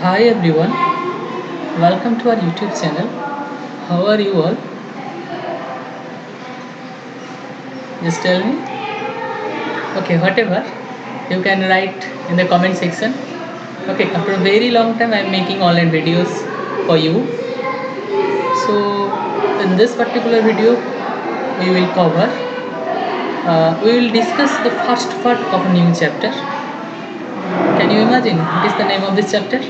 Hi everyone, welcome to our YouTube channel. How are you all? Just tell me. Okay, whatever. You can write in the comment section. Okay, after a very long time, I'm making online videos for you. So, in this particular video, we will cover, we will discuss the first part of a new chapter. Can you imagine what is the name of this chapter?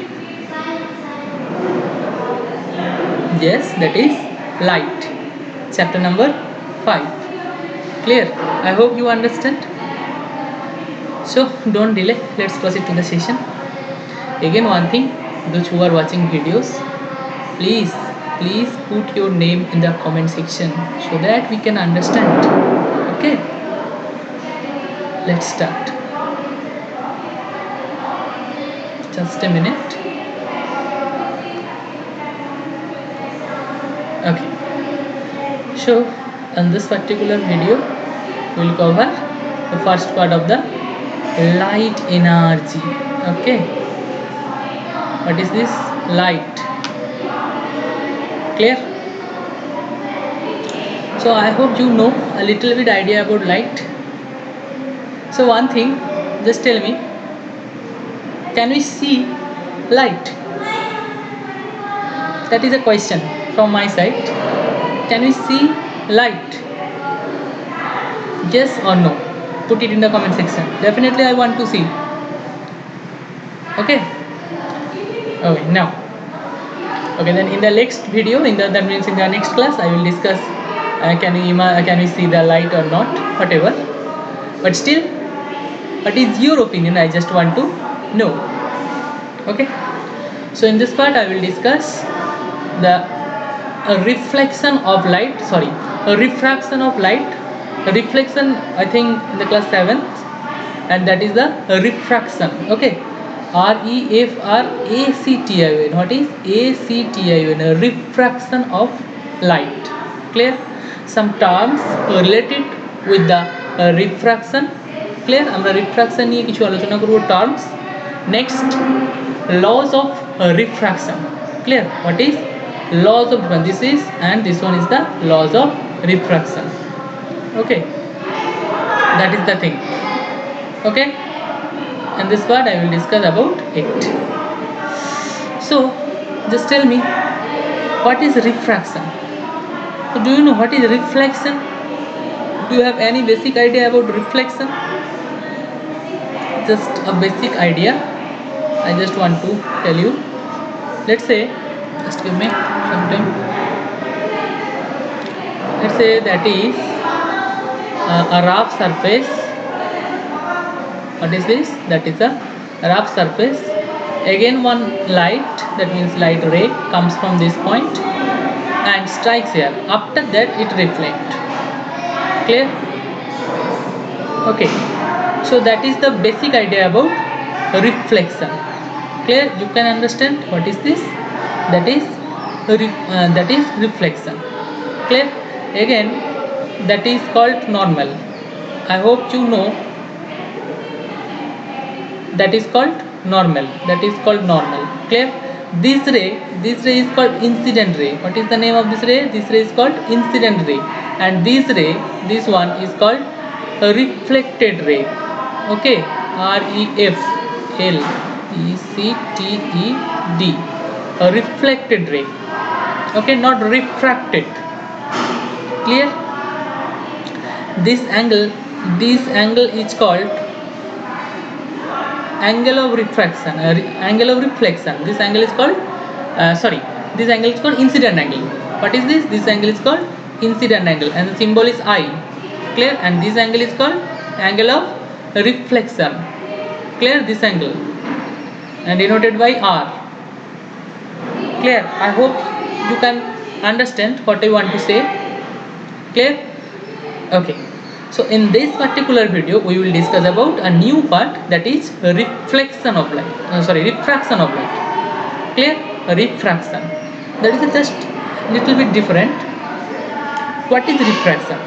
Yes, that is light. Chapter number 5. Clear? I hope you understand. So don't delay, let's proceed to the session. Again, one thing, those who are watching videos, please put your name in the comment section so that we can understand. Okay, let's start. Just a minute. Okay, so in this particular video we'll cover the first part of the light energy. Okay, what is this light? Clear? So I hope you know a little bit idea about light. So one thing, just tell me, can we see light? That is a question from my side. Can we see light? Yes or no? Put it in the comment section. Definitely I want to see. Okay? Okay, now. Okay, then in the next video, that means in the next class, I will discuss can we see the light or not, whatever. But still, what is your opinion? I just want to know. Okay? So in this part, I will discuss the reflection of light. Sorry, a refraction of light. A reflection, I think in the class 7th, and that is the refraction. Okay, refraction. What is ACTION? A refraction of light. Clear? Some terms related with the refraction. Clear? আমরা refraction নিয়ে কিছু আলোচনা করব terms. Next, laws of refraction. Clear? What is laws of refraction? This is, and this one is the laws of refraction. Okay, that is the thing. Okay, and this part I will discuss about it. So just tell me, what is refraction? So do you know what is reflection? Do you have any basic idea about reflection? Just a basic idea I just want to tell you. Let's say, just give me some time. Let's say that is a rough surface. What is this? That is a rough surface. Again, one light, that means light ray, comes from this point and strikes here. After that, it reflects. Clear? Okay, so that is the basic idea about reflection. Clear? You can understand what is this? That is reflection. Clear? Again, that is called normal. I hope you know that is called normal. Clear? This ray is called incident ray. What is the name of this ray? This ray is called incident ray, and this one is called a reflected ray. Okay, reflected, a reflected ray. Okay, not refracted. Clear? This angle is called angle of refraction, angle of reflection. This angle is called this angle is called incident angle. What is this? This angle is called incident angle, and the symbol is I. Clear? And this angle is called angle of reflection. Clear? This angle, and denoted by R. Clear? I hope you can understand what I want to say. Clear? Okay, so in this particular video we will discuss about a new part, that is reflection of light, refraction of light. Clear? Refraction, that is just little bit different. What is refraction?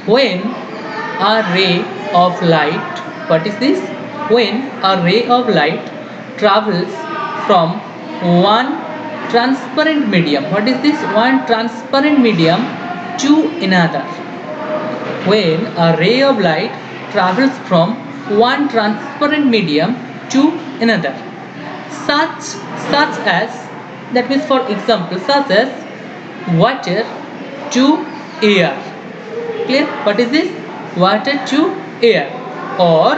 When a ray of light, what is this? When a ray of light travels from one transparent medium. What is this? One transparent medium to another. When a ray of light travels from one transparent medium to another, such as, that means for example, such as water to air. Clear? What is this? Water to air, or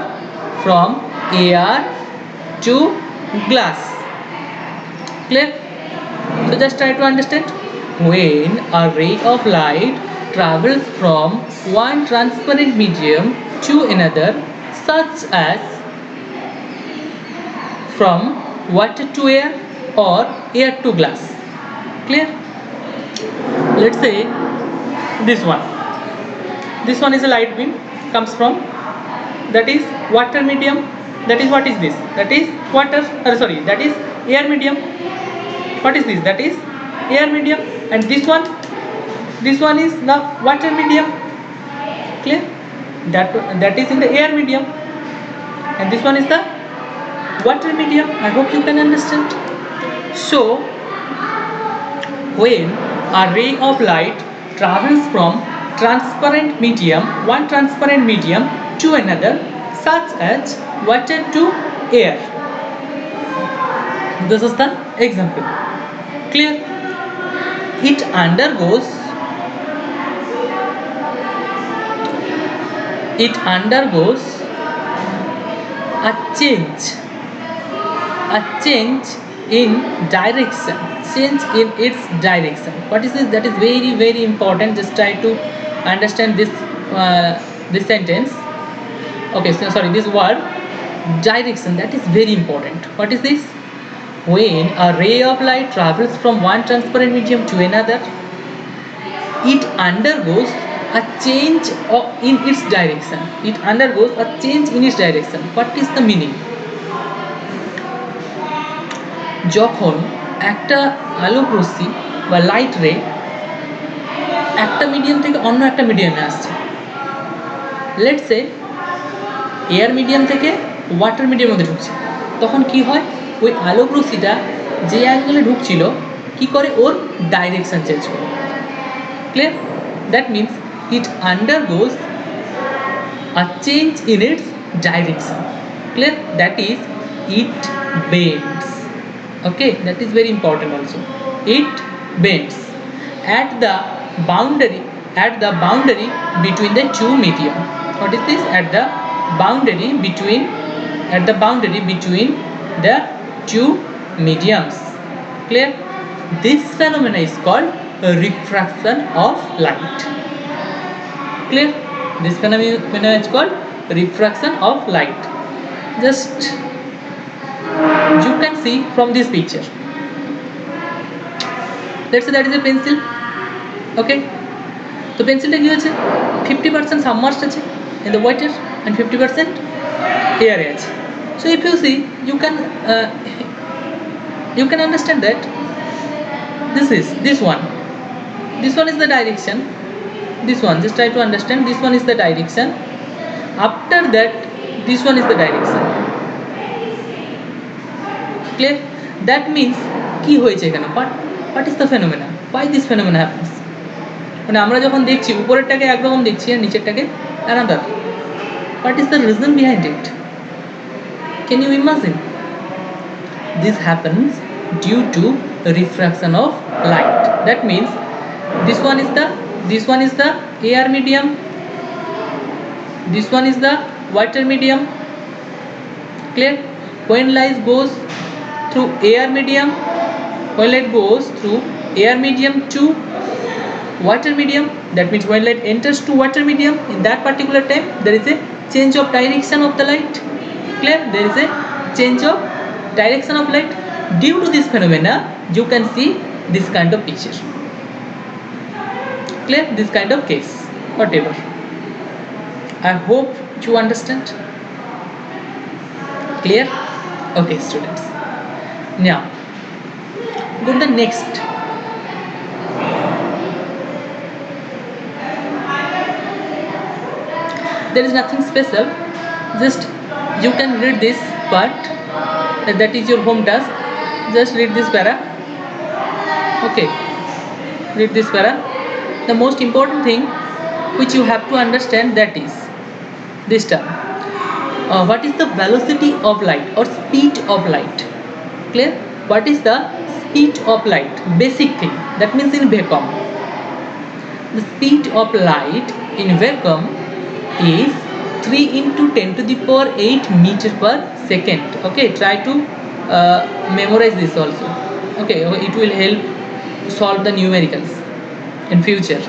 from air to glass. Clear? So just try to understand. When a ray of light travels from one transparent medium to another, such as from water to air or air to glass. Clear? Let's say this one. This one is a light beam, comes from, that is water medium. That is, what is this? That is water, that is air medium. What is this? That is air medium. And this one is the water medium. Clear? That is in the air medium, and this one is the water medium. I hope you can understand. So when a ray of light travels from one transparent medium to another, such as water to air. This is the example. Clear? It undergoes a change in direction, change in its direction. What is this? That is very, very important. Just try to understand this sentence. Okay, so sorry, this word direction, that is very important. What is this? When a ray of light travels from one transparent medium to another, it undergoes a change in its direction. It undergoes a change in its direction. What is the meaning? যখন একটা আলোক রশ্মি বা light রে একটা medium থেকে অন্য একটা মিডিয়ামে আসছে, লেটস সে এয়ার মিডিয়াম থেকে ওয়াটার মিডিয়ামের মধ্যে ঢুকছে, তখন কি হয়? ওই আলোক রশ্মিটা যে অ্যাঙ্গেলে ঢুকছিল কি করে? ওর ডাইরেকশন চেঞ্জ করে। Clear? That means it undergoes a change in its direction. Clear? That is, it bends. Okay, that is very important also. It bends at the boundary between the two medium. What is this? At the boundary between the two mediums. Clear? This phenomena is called refraction of light. Clear? This phenomena is called refraction of light. Just you can see from this picture. Let's say that is a pencil. Okay, so pencil ta ki hoyeche 50% submerged ache in the water and 50% air ache. So if you see, you can understand that this one is the direction. This one, just try to understand, this one is the direction. After that, this one is the direction. Clear? That means কি হয়েছে এখানে? What is the phenomena? Why this phenomena happens? মানে আমরা যখন দেখছি উপরেরটাকে একরকম দেখছি আর নিচেরটাকে another. What is the reason behind it? Can you imagine? This happens due to refraction of light. That means this one is the air medium, this one is the water medium. Clear? When light goes through air medium to water medium, that means when light enters to water medium, in that particular time there is a change of direction of the light. Clear? There is a change of direction of light. Due to this phenomena, you can see this kind of picture. Clear? This kind of case, whatever. I hope you understand. Clear? Okay, students. Now go to the next. There is nothing special, just you can read this part that is your home task. Just read this para. Okay, read this para. The most important thing which you have to understand, that is this term. What is the velocity of light or speed of light? Clear? What is the speed of light? Basic thing. That means in vacuum. The speed of light in vacuum is 3 into 10 to the power 8 meter per second. Okay, try to memorize this also. Okay, it will help solve the numericals in future.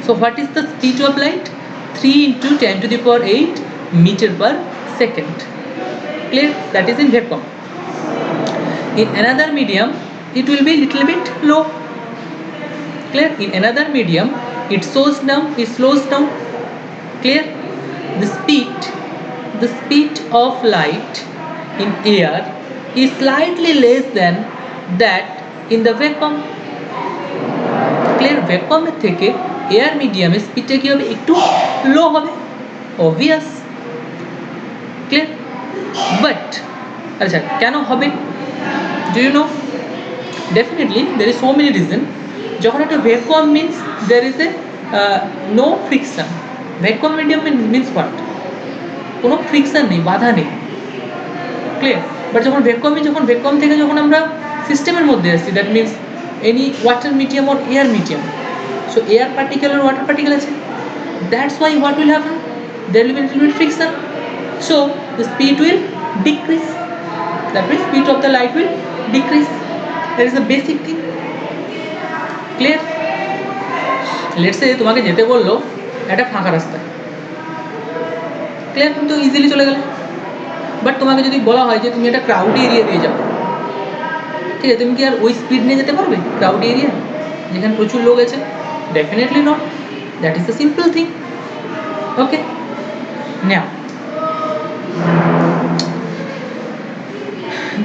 So what is the speed of light? 3 into 10 to the power 8 meter per second. Clear? That is in vacuum. In another medium, it will be little bit low. Clear? In another medium, it slows down. Clear? The speed of light in air is slightly less than that in the vacuum. Clear? vacuum এর থেকে air মিডিয়ামের স্পিডটা কি হবে? একটু লো হবে, obvious. Clear? But আচ্ছা, কেন হবে? Do you know? Definitely there is so many reason. যখন একটা vacuum means there is a no friction. vacuum medium means what? কোনো ফ্রিকশন নেই, বাধা নেই। ক্লিয়ার? বাট যখন ভ্যাকুয়াম থেকে যখন আমরা সিস্টেমের মধ্যে আসছি, that means any water medium or air medium, so air particle আর ওয়াটার পার্টিকেল আছে, that's why what will happen, there will be little bit friction, so the speed will decrease, that means speed of the light will decrease. That is the basic thing. Clear? Let's say তোমাকে যেতে বললো একটা ফাঁকা রাস্তায়, clear? তুমি তো easily চলে গেলে। বাট তোমাকে যদি বলা হয় যে তুমি একটা ক্রাউড এরিয়া দিয়ে যাও, ঠিক আছে, তুমি কি আর ওই স্পিড নিয়ে যেতে পারবে ক্রাউড এরিয়া যেখানে প্রচুর লোক আছে? Definitely not. That is the simple thing. Okay, now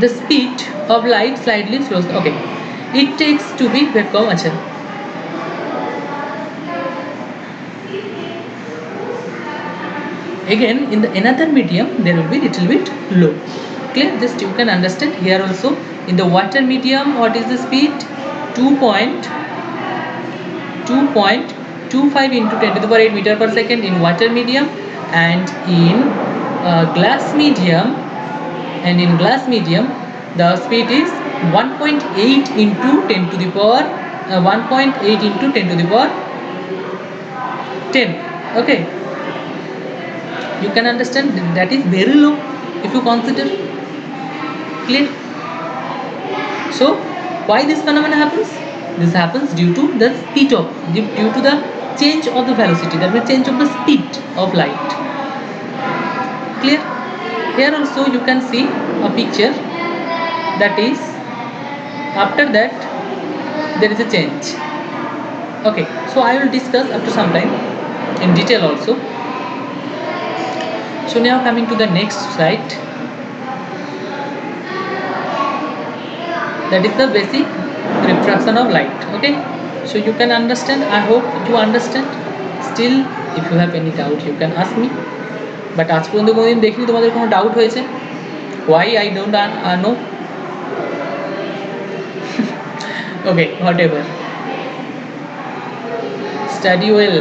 the speed of light slightly slows. Okay, it takes to be vacuum. আচ্ছা, again in the another medium there will be little bit low. Clear? Just you can understand here also. In the water medium, what is the speed? 2.25 into 10 to the power 8 meter per second in water medium, and in glass medium, the speed is 1.8 into 10 to the power 1.8 into 10 to the power 10. Okay, you can understand that is very low if you consider. Clear? So why this phenomena happens? This happens due to the speed of due to the change of the velocity, that means change of the speed of light. Clear? Here also you can see a picture, that is after that there is a change. Okay, so I will discuss after some time in detail also. So now coming to the next slide, that is the basic refraction of light. Okay, so you can understand, I hope you understand. Still if you have any doubt you can ask me, but আজ পর্যন্ত কোনোদিন দেখিনি তোমাদের কোনো doubt হয়েছে? Why I don't know? Okay, whatever, study well,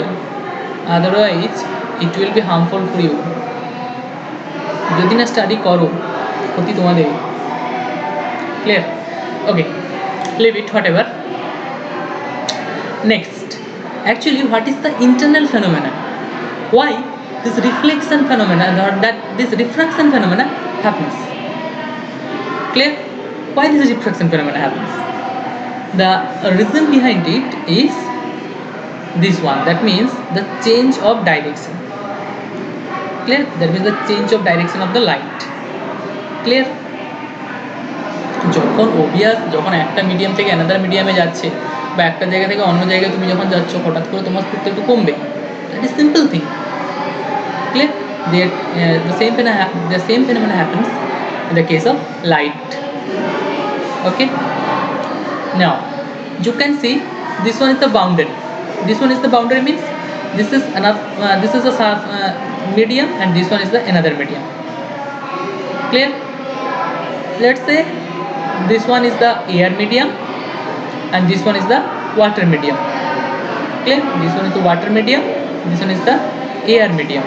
otherwise it will be harmful for you. যদি না study করো, ক্ষতি তোমাদের। Clear? Okay, leave it, whatever. Next, actually what is the internal phenomena? Why this reflection phenomena, or that this refraction phenomena happens? Clear? Why this refraction phenomena happens? The reason behind it is this one, that means the change of direction. Clear? That means the change of direction of the light. Clear? যখন একটা medium থেকে another মিডিয়ামে যাচ্ছে, বা একটা জায়গা থেকে অন্য জায়গায় তুমি যখন যাচ্ছ, হঠাৎ করে তোমার স্পিডটা একটু কমবে। That is simple thing. Clear? The same phenomena happens in the case of light. Okay, now you can see this one is the boundary. Means this is another this is a medium, and this one is the another medium. Clear? let's say this one is the air medium and this one is the water medium. Clear? This one is the water medium, this one is the air medium.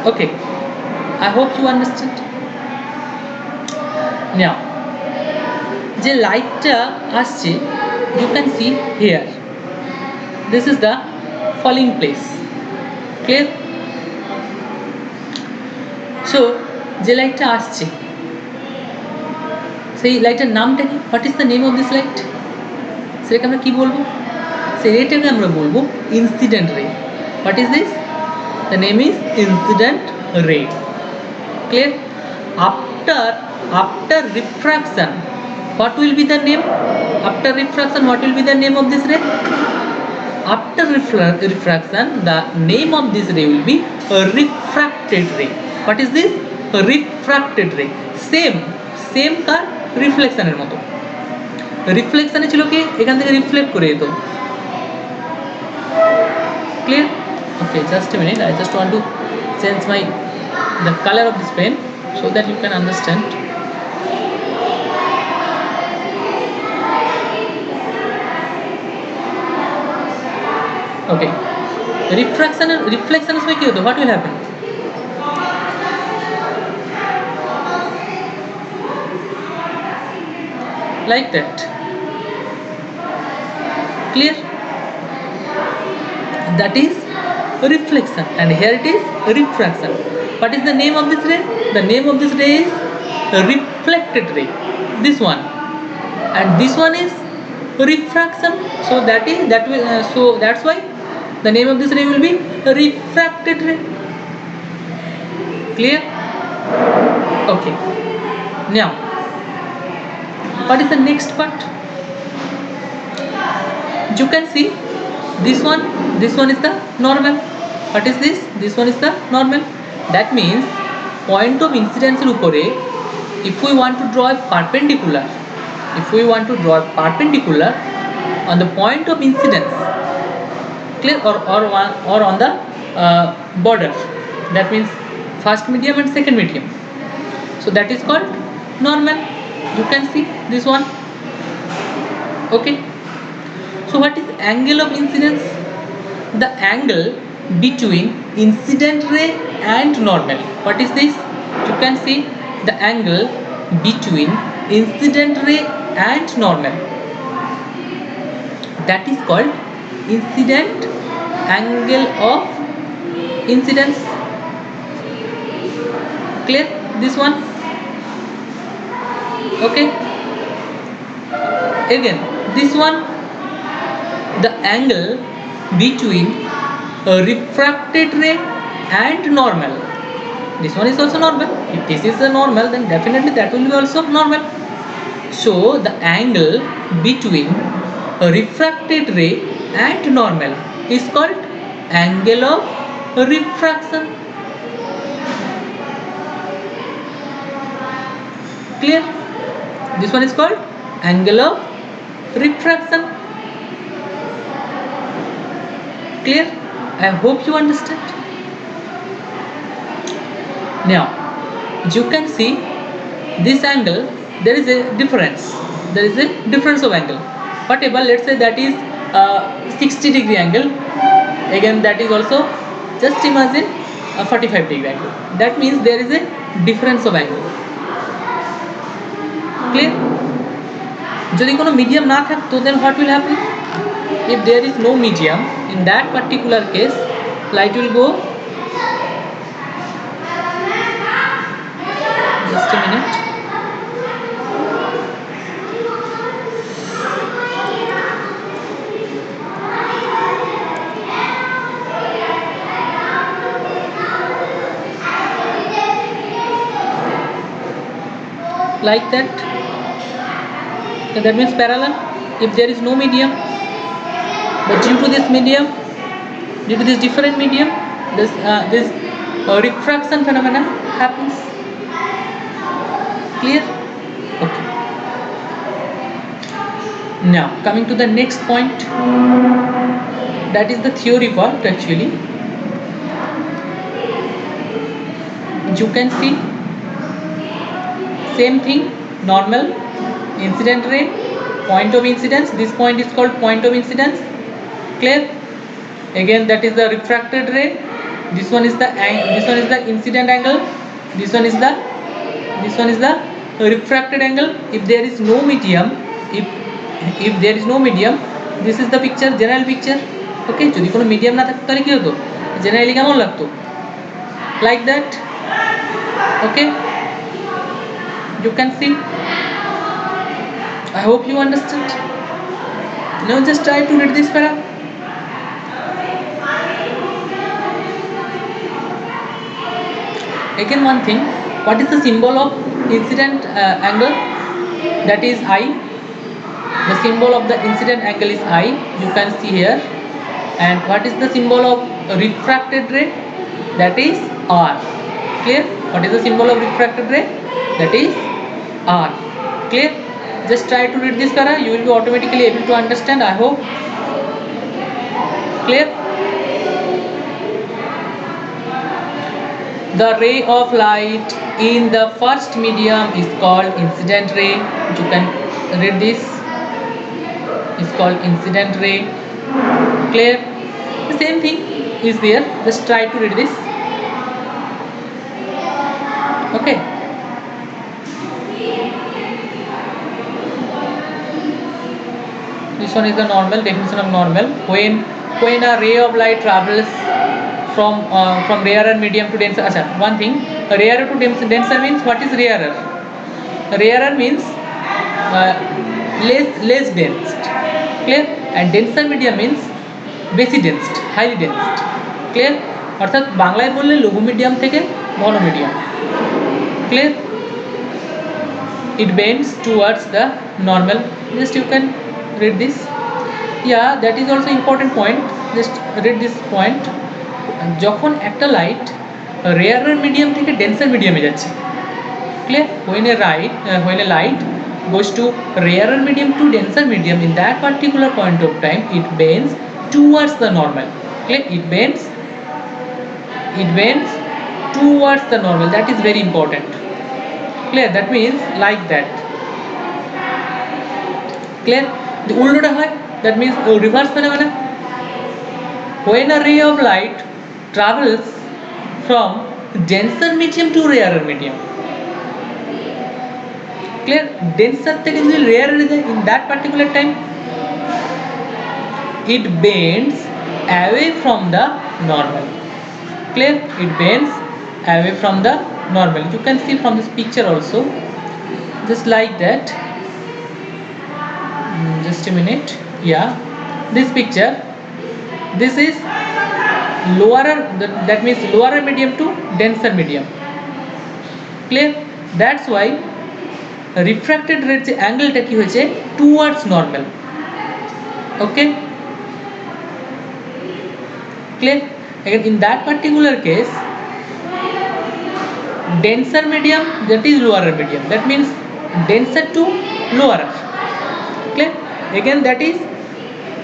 Okay, I hope you understand. Now যে লাইটটা আসছে, you can see here, this is the falling place. Clear? So যে লাইটটা আসছে সেই লাইটের নামটা কি? What is the name of this light? সেটাকে আমরা কী বলবো? সেই রেটাকে আমরা বলবো ইনসিডেন্ট রে. What is this? The name is incident রে. Clear? after refraction, what will be the name? After refraction, what will be the name of this ray? After refraction, the name of this ray will be a refracted ray. What is this? A refracted ray. Same কার রিফ্লেকশনের মতো. রিফ্লেকশনে ছিল কি এখান থেকে reflect করে যেত. Clear? Okay, just a minute, I just want to change the color of this pen so that you can understand. Okay, reflection में क्या होता है? What will happen? Like that. Clear? That is reflection, and here it is refraction. What is the name of this ray? The name of this ray is reflected ray. This one, and this one is refraction. So that's why the name of this ray will be refracted ray. Clear? Okay. Now, what is the next part? You can see this one is the normal. What is this? This one is the normal. That means point of incidence এর উপরে, if we want to draw a perpendicular on the point of incidence, clear, or on the border, that means first medium and second medium, so that is called normal. You can see this one. Okay, so what is angle of incidence? The angle between incident ray and normal. What is this? You can see the angle between incident ray and normal, that is called incident angle of incidence. Clear? This one. Okay, again this one, the angle between a refracted ray and normal. This one is also normal. If this is a normal, then definitely that will be also normal. So the angle between a refracted ray and normal is called angle of refraction. Clear? This one is called angle of refraction. Clear? I hope you understand. Now you can see this angle, there is a difference of angle. Whatever, let's say that is 60 degree angle, again that is also, just imagine a 45 degree angle. That means there is a difference of angle. Clear? যদি কোনো medium না থাকতো, then what will happen? If there is no medium, in that particular case light will go, just a minute, like that. So that means parallel if there is no medium, but due to this different medium, this refraction phenomena happens. Clear? Okay. Now coming to the next point, that is the theory part. Actually, you can see same thing, normal, incident ray, point of incidence. This point is called point of incidence. Clear? Again, that is the refracted ray. This one is the incident angle. This one is the refracted angle. If there is no medium, if there is no medium, this is the picture, general picture. Okay, যদি কোনো medium না থাকতো তাহলে কি হতো, generally কেমন লাগতো, like that. Okay, you can see. I hope you understand. Now just try to read this para. Again, one thing, what is the symbol of incident angle? That is I. The symbol of the incident angle is I. You can see here. And what is the symbol of refracted ray? That is R. Clear? What is the symbol of refracted ray? That is R. Clear? Just try to read this para. You will be automatically able to understand, I hope. Clear? The ray of light in the first medium is called incident ray. You can read this. It's called incident ray. Clear? The same thing is there. Just try to read this. Okay. This one is the normal definition of normal. When a ray of light travels from rarer medium to denser. Achha, one thing, rarer to denser means, what is rarer? Rarer means less dense. Clear? And denser medium means বেশি ডেন্সড, highly ডেন্সড। Clear? অর্থাৎ বাংলায় বললে লঘু medium থেকে ঘন medium. Clear? It bends towards the normal. Just you can read this. Yeah, that is also important point. Just read this point. যখন একটা light রেয়ারার medium থেকে ডেন্সার মিডিয়ামে যাচ্ছে, clear? when a light goes to rarer medium to denser medium, in that particular point of time it bends towards the normal. Clear? It bends towards the normal. That is very important. Clear? That means like that. Clear? The উল্টোটা হয়, that means reverse মানে when a ray of light travels from denser medium to rarer medium. Clear? Denser থেকে যদি rarer যায়, in that particular time it bends away from the normal. Clear? It bends away from the normal. You can see from this picture also, just like that. Just a minute. Yeah, this picture, this is lower, that means lower medium to denser medium. Clear? That's why refracted ray যে অ্যাঙ্গেলটা কি হয়েছে, towards normal. Okay? Clear? Again, in that particular case, denser medium, that is lower medium, that means denser to lower. Clear? Again, that is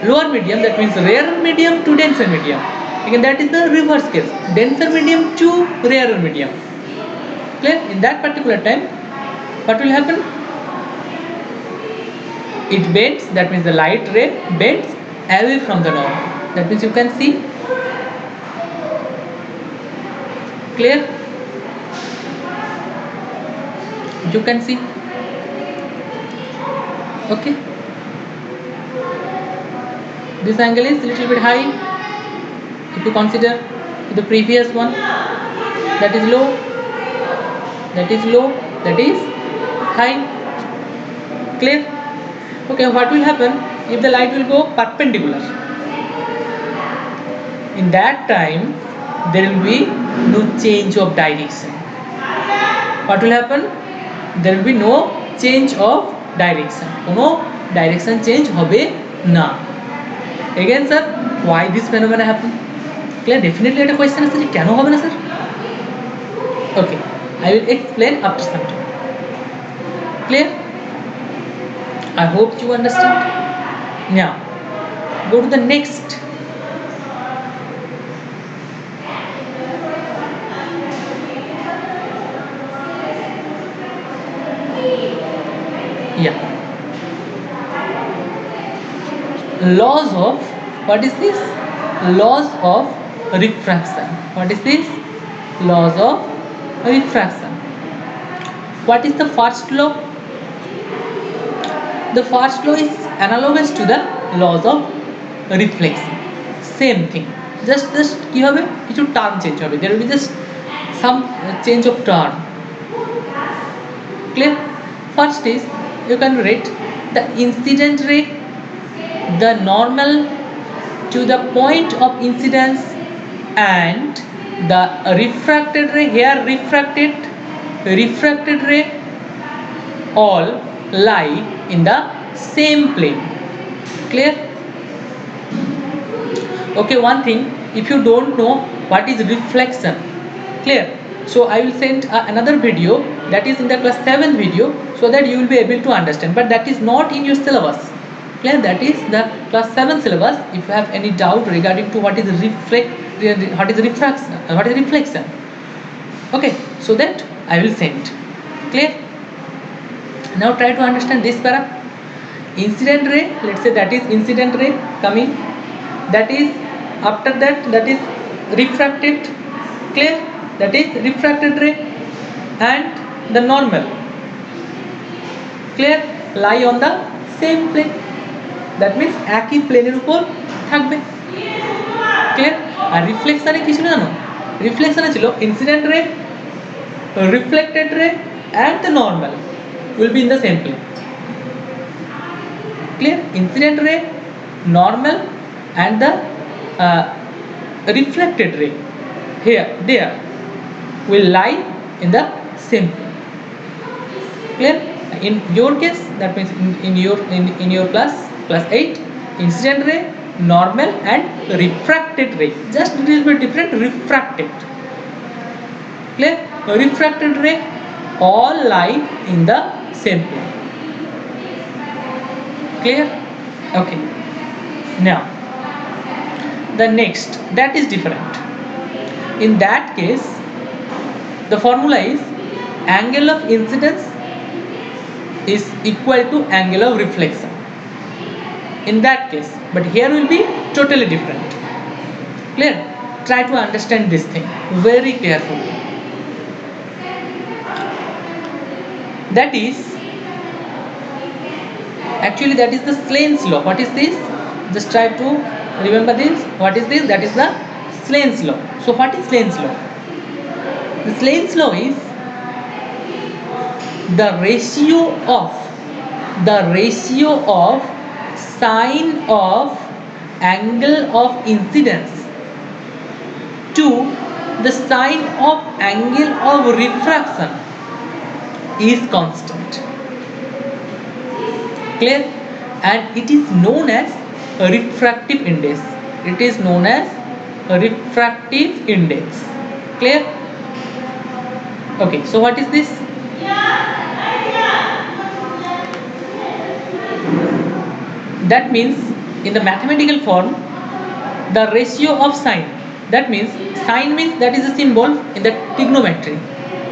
lower medium, that means rarer medium to denser medium. Again, that is the reverse case, denser medium to rarer medium. Clear? In that particular time, what will happen? It bends, that means the light ray bends away from the normal. That means you can see. Clear? You can see. Okay, this angle is little bit high if you consider the previous one, that is low, that is low, that is high. Clear? Okay, what will happen if the light will go perpendicular? In that time there will be no change of direction. What will happen? There will be no change of direction. কোনো direction change হবে না। Again sir, why this phenomena happen? Clear? Definitely একটা question আছে যে কেন হবে না sir? Okay, I will explain after some time. Clear? I hope you understand. Now go to the next. Yeah, laws of, what is this? Laws of refraction. What is this? Laws of refraction. What is the first law? The first law is analogous to the laws of reflection. Same thing, just কি হবে, কিছু term change হবে, there will be just some change of term. Clear? First is, you can rate the incident ray, the normal to the point of incidence, and the refracted ray. Here refracted ray all lie in the same plane. Clear? Okay, one thing, if you don't know what is reflection, clear, so I will send another video that is in the class 7 video, so that you will be able to understand, but that is not in your syllabus. Clear? That is the class 7 syllabus. If you have any doubt regarding to what is refraction, what is reflection, okay, so that I will send. Clear? Now try to understand this para. Incident ray, let's say that is incident ray coming, that is after that is refracted. Clear? That is refracted ray, and the normal, clear, lie on the same plane. That means একই প্লেনের উপর থাকবে। Clear? আর রিফ্লেকশনে কি ছিল জানো? রিফ্লেকশনে ছিল incident রে, reflected রে and the normal will be in the same plane. Clear? Incident ray, normal and the reflected ray here there will lie in the same plane. Clear? In your case, that means in your class 8, incident ray, normal and refracted ray, just a little bit different, refracted. Clear? Refracted ray all lie in the same plane. Clear? Okay, now the next, that is different. In that case, the formula is angle of incidence is equal to angle of reflection. In that case, but here will be totally different. Clear? Try to understand this thing very carefully. That is, actually that is the Slane's law. What is this? Just try to remember this. What is this? That is the Slane's law. So what is Slane's law? The Slane's law is the ratio of sine of angle of incidence to the sine of angle of refraction is constant. Clear? And it is known as a refractive index. It is known as a refractive index. Clear? Okay, so what is this? That means in the mathematical form, the ratio of sine, that means sine means that is a symbol in the trigonometry.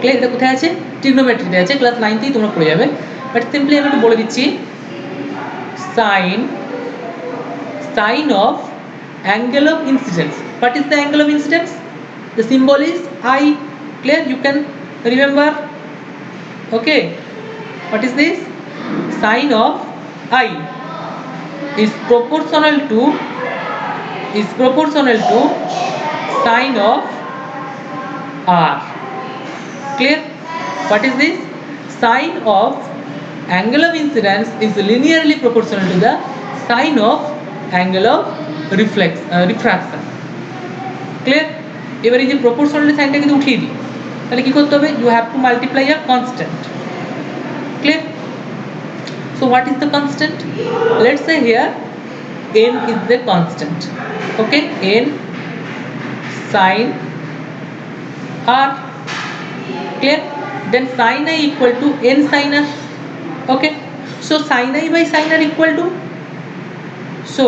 Clear? এটা কোথায় আছে? Trigonometry আছে, class 9 তেই তোমরা পড়ে যাবে, but simply আমি একটু বলে দিচ্ছি। Sine of angle of incidence. What is the angle of incidence? The symbol is I. Clear? You can remember. Okay, what is this? Sine of I is proportional to sine of R. Clear? What is this? Sine of angle of incidence is linearly proportional to the sine of angle of refraction. Clear? এবারে যে proportional সাইনটা কিন্তু উঠিয়ে দিই, তাহলে কি করতে হবে? You have to multiply a constant. Clear? So what is the constant? Let's say here n is the constant. Okay, n sine R. Clear? Then sin I equal to n sin R. Okay, so sin I by sin R equal to, so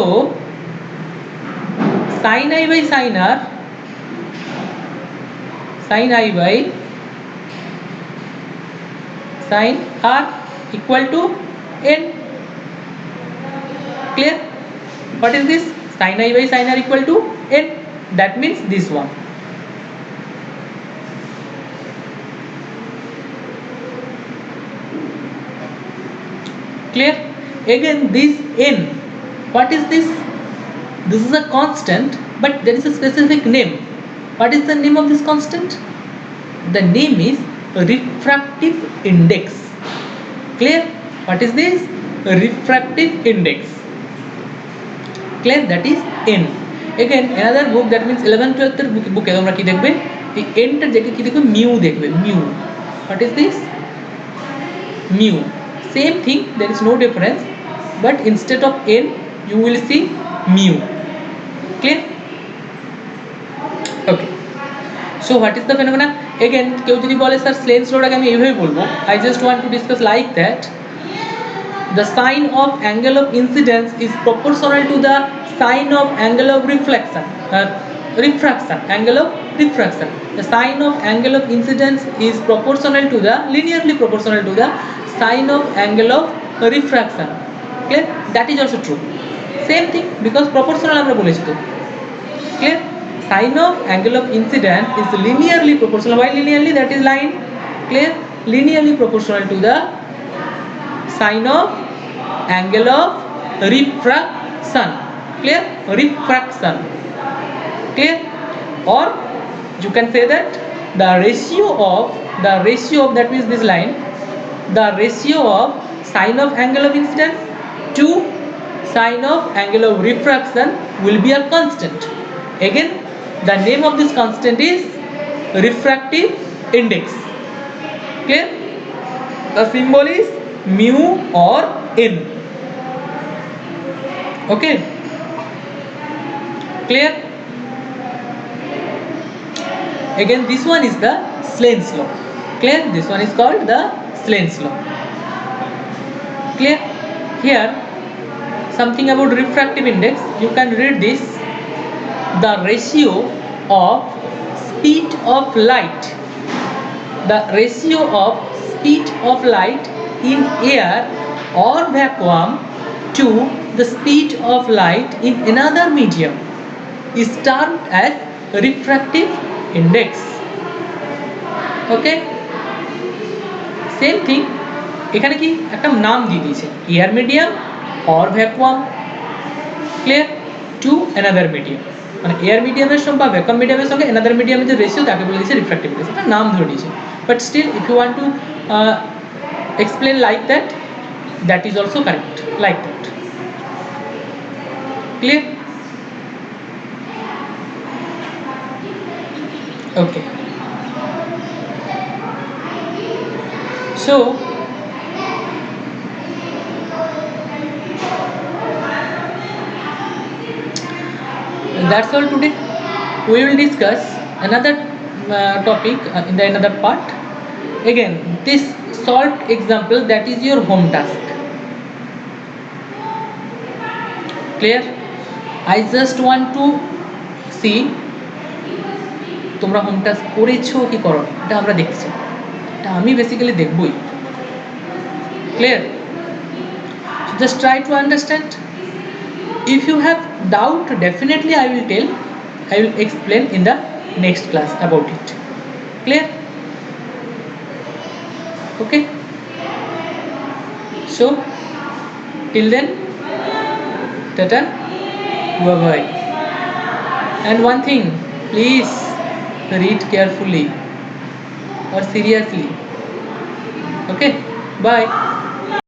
sin I by sin R, sin I by sin R equal to n. Clear? What is this? Sin I by sin r equal to n. That means this one. Clear? Again this n, what is this? This is a constant, but there is a specific name. What is the name of this constant? The name is refractive index. Clear? What is this? Refractive index. Clear? That is n. Again another book, that means 11th 12th book এ তোমরা কি দেখবে, এই n টার জায়গায় কি দেখবে, mu দেখবে, mu. What is this? Mu. Same thing, there is no difference, but instead of n you will see mu. Clear? Okay. So what is the phenomena? Again কেউ যদি বলে স্যার স্লেন্স লটাকে আমি এইভাবে বলবো, I just want to discuss like that. The sign of angle of incidence is proportional to the sign of angle of reflection. Angle of refraction. The sign of angle of incidence is proportional to the, linearly proportional to the sign of angle of refraction. Clear? That is also true. Same thing, because proportional আমরা বলেছি তো. Clear? Sign of angle of incidence is linearly proportional. Why linearly? That is line. Clear? Linearly proportional to the sign of angle of refraction. Clear? Refraction. Clear? Or you can say that the ratio of that means this line, the ratio of sign of angle of incidence to sign of angle of refraction will be a constant. Again the name of this constant is refractive index. Clear? The symbol is mu or n. Okay? Clear? Again this one is the Slen's law. Clear? This one is called the Slen's law. Clear? Here something about refractive index, you can read this. The ratio of speed of light, the ratio of speed of light in air or vacuum to the speed of light in another medium is termed as refractive index. Okay? Same thing, এখানে কি একটা নাম দিয়ে দিয়েছে, air medium or vacuum. Clear? To another medium, মানে air মিডিয়ামের সঙ্গে বা ভ্যাকুয়াম মিডিয়ামের সঙ্গে another মিডিয়ামের যে রেশিও তাকে বলে দিয়েছে রিফ্র্যাক্টিভ ইন্ডেক্স, এটা নাম ধরে নিয়েছে, but still if you want to explain like that, that is also correct, like that. Clear? Okay. So that's all today. We will discuss another topic in the another part. Again this solved example, that is your home task. Clear? I just want to see তোমরা home task করেছো কি করো, এটা আমরা দেখছি, এটা আমি basically দেখবই। Clear? So just try to understand. If you have doubt, definitely I will explain in the next class about it. Clear? Okay? So till then, tata, bye bye. And one thing, please read carefully or seriously. Okay? Bye.